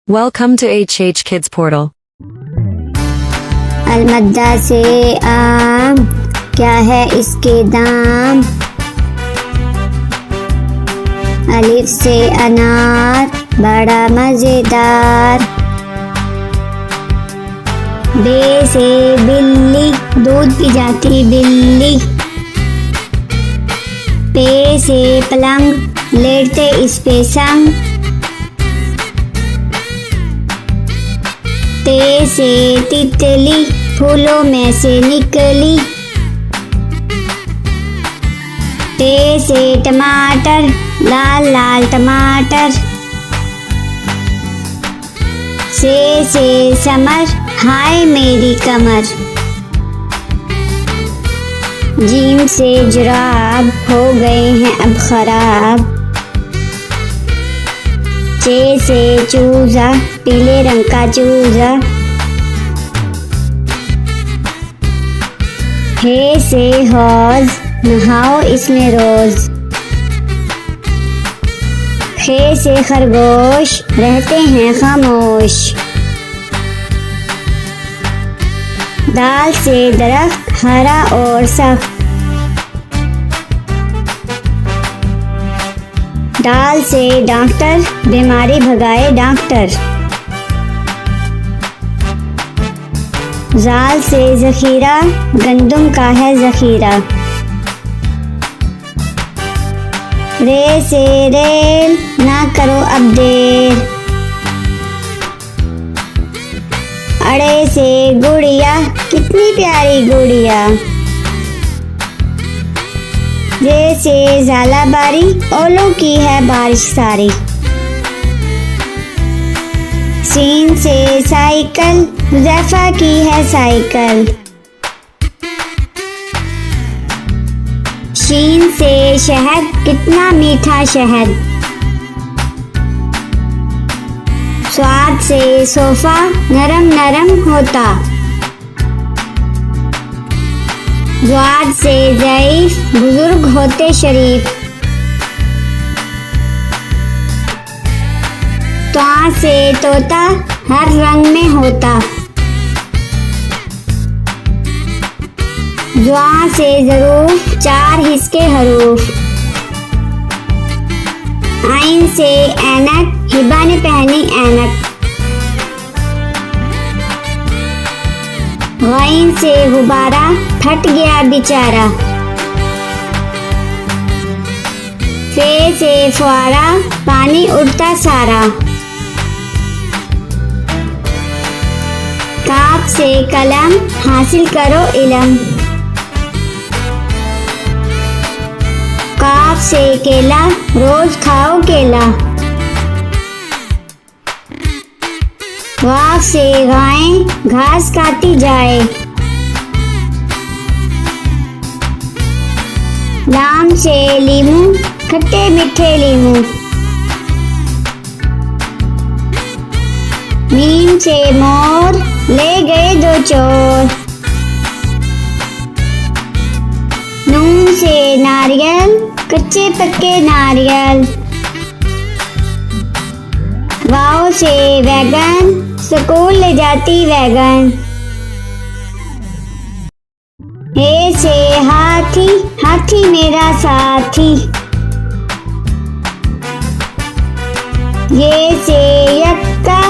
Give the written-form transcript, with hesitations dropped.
Welcome to HH Kids Portal. अलमद्दा से आम, क्या है इसके दाम। अलिफ से अनार, बड़ा मजेदार। बे से बिल्ली, दूध पी जाती बिल्ली। पे से पलंग, लेटते इस पे संग। ते से तितली, फूलों में से निकली। टे से टमाटर, लाल लाल टमाटर। से समर, हाय मेरी कमर। जीम से जुराब, हो गए हैं अब खराब। चे से चूजा, पीले रंग का चूजा। हे से हौज, नहाओ इसमें रोज। खे से खरगोश, रहते हैं खामोश। दाल से दरख्त, हरा और सख्त। दाल से डॉक्टर, बीमारी भगाए डॉक्टर। जाल से जखीरा, गंदुम का है जखीरा। रे से रेल, ना करो अब देर। अड़े से गुड़िया, कितनी प्यारी गुड़िया। जे से झालाबारी, ओलों की है बारिश सारी। सीन से साइकिल, हुज़ैफा की है साइकिल। शीन से शहद, कितना मीठा शहद। स्वाद से सोफा, नरम नरम होता। ज़्वाद से ज़ईफ, बुजुर्ग होते शरीफ। त्वा से तोता, हर रंग में होता। ज़्वा से ज़रूफ, चार हिस्से हरूफ। आइन से ऐनक, हिबा ने पहनी ऐनक। गाइन से गुब्बारा, फट गया बेचारा। फे से फुआरा, पानी उड़ता सारा। काफ से कलम, हासिल करो इलम। काफ से केला, रोज खाओ केला। वाफ से गाय, घास खाती जाए। लाम से लीमू, खट्टे मीठे लीमू। मीम से मोर, ले गए दो चोर। नून से नारियल, कच्चे पक्के नारियल। वाव से वैगन, स्कूल ले जाती वैगन। हे से हाथी, हाथी मेरा साथी। ये से यक्का,